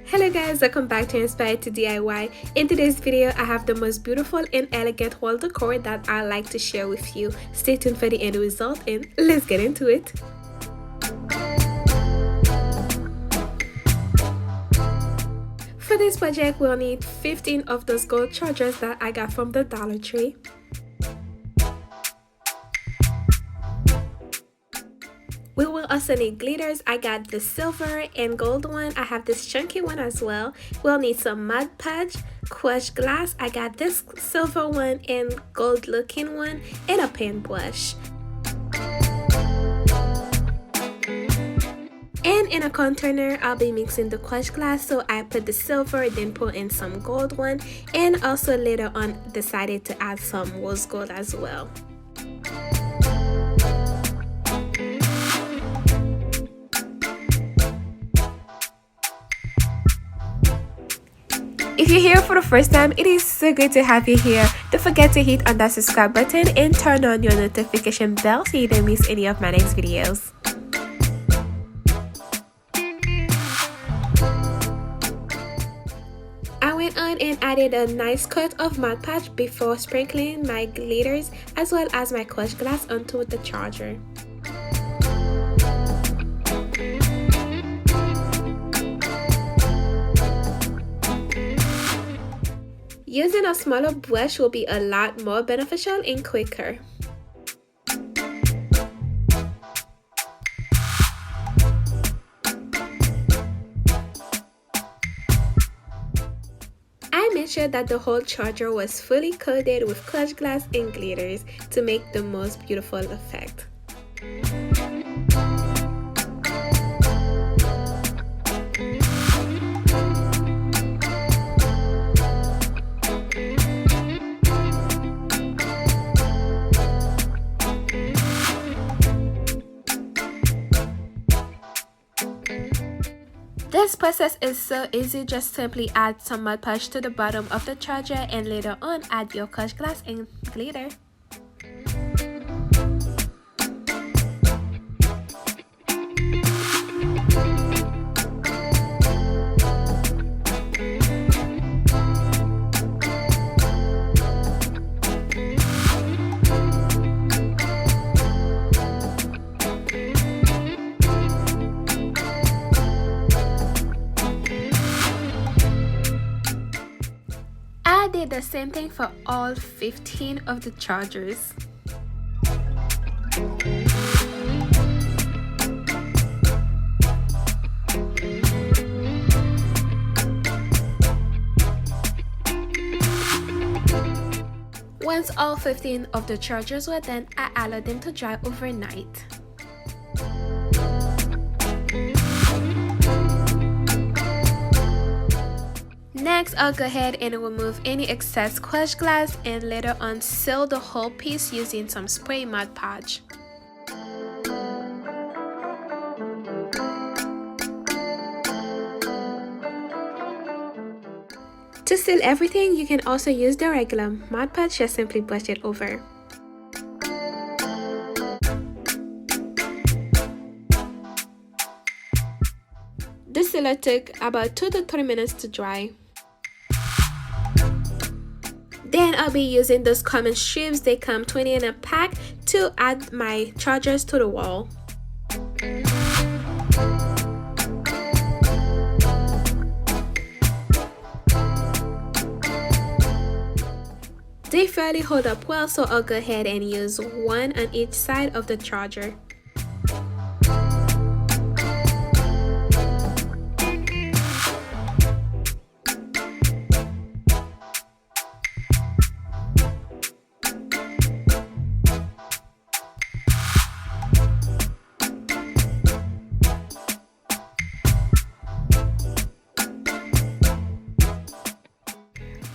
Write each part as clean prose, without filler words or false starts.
Hello guys, welcome back to Inspired to DIY. In today's video, I have the most beautiful and elegant wall decor that I like to share with you. Stay tuned for the end result and let's get into it. For this project, we'll need 15 of those gold chargers that I got from the Dollar Tree. We will also need glitters. I got the silver and gold one. I have this chunky one as well. We'll need some mud podge, crushed glass. I got this silver one and gold looking one, and a paintbrush. And in a container, I'll be mixing the crushed glass, so I put the silver, then put in some gold one, and also later on decided to add some rose gold as well. If you're here for the first time, it is so good to have you here. Don't forget to hit on that subscribe button and turn on your notification bell so you don't miss any of my next videos. I went on and added a nice coat of Mod Podge before sprinkling my glitters as well as my crushed glass onto the charger. Using a smaller brush will be a lot more beneficial and quicker. I made sure that the whole charger was fully coated with crushed glass and glitters to make the most beautiful effect. This process is so easy. Just simply add some Mod Podge to the bottom of the charger and later on add your crushed glass and glitter. I did the same thing for all 15 of the chargers. Once all 15 of the chargers were done, I allowed them to dry overnight. Next, I'll go ahead and remove any excess crushed glass and later on seal the whole piece using some spray Mod Podge. To seal everything, you can also use the regular Mod Podge, just simply brush it over. The sealer took about 2 to 3 minutes to dry. Then I'll be using those common strips. They come 20 in a pack to add my chargers to the wall. They fairly hold up well, so I'll go ahead and use one on each side of the charger.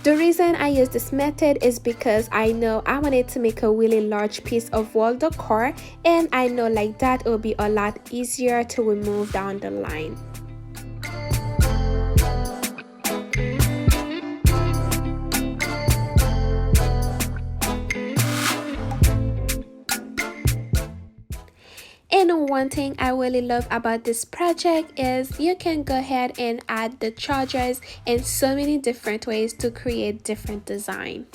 The reason I use this method is because I know I wanted to make a really large piece of wall decor, and I know like that it will be a lot easier to remove down the line. And one thing I really love about this project is you can go ahead and add the chargers in so many different ways to create different design.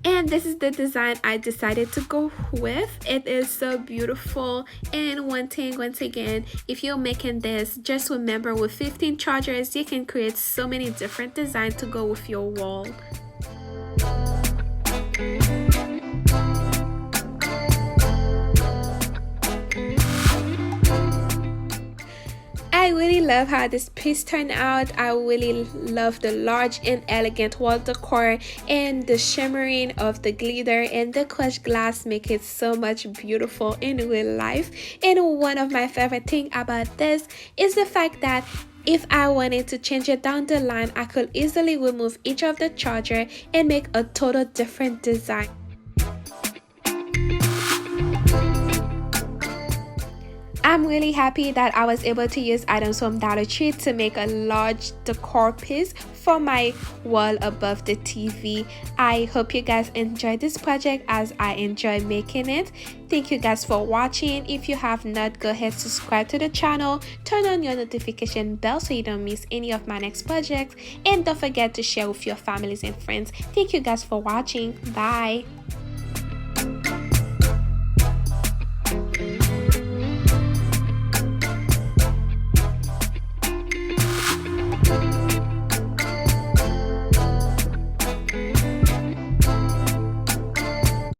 And this is the design I decided to go with. It is so beautiful. And one thing, once again, if you're making this, just remember with 15 chargers, you can create so many different designs to go with your wall. I really love how this piece turned out. I really love the large and elegant wall decor, and the shimmering of the glitter and the crushed glass make it so much beautiful in real life. And one of my favorite thing about this is the fact that if I wanted to change it down the line, I could easily remove each of the charger and make a total different design. I'm really happy that I was able to use items from Dollar Tree to make a large decor piece for my wall above the TV. I hope you guys enjoyed this project as I enjoyed making it. Thank you guys for watching. If you have not, go ahead, subscribe to the channel, turn on your notification bell so you don't miss any of my next projects, and don't forget to share with your families and friends. Thank you guys for watching. Bye.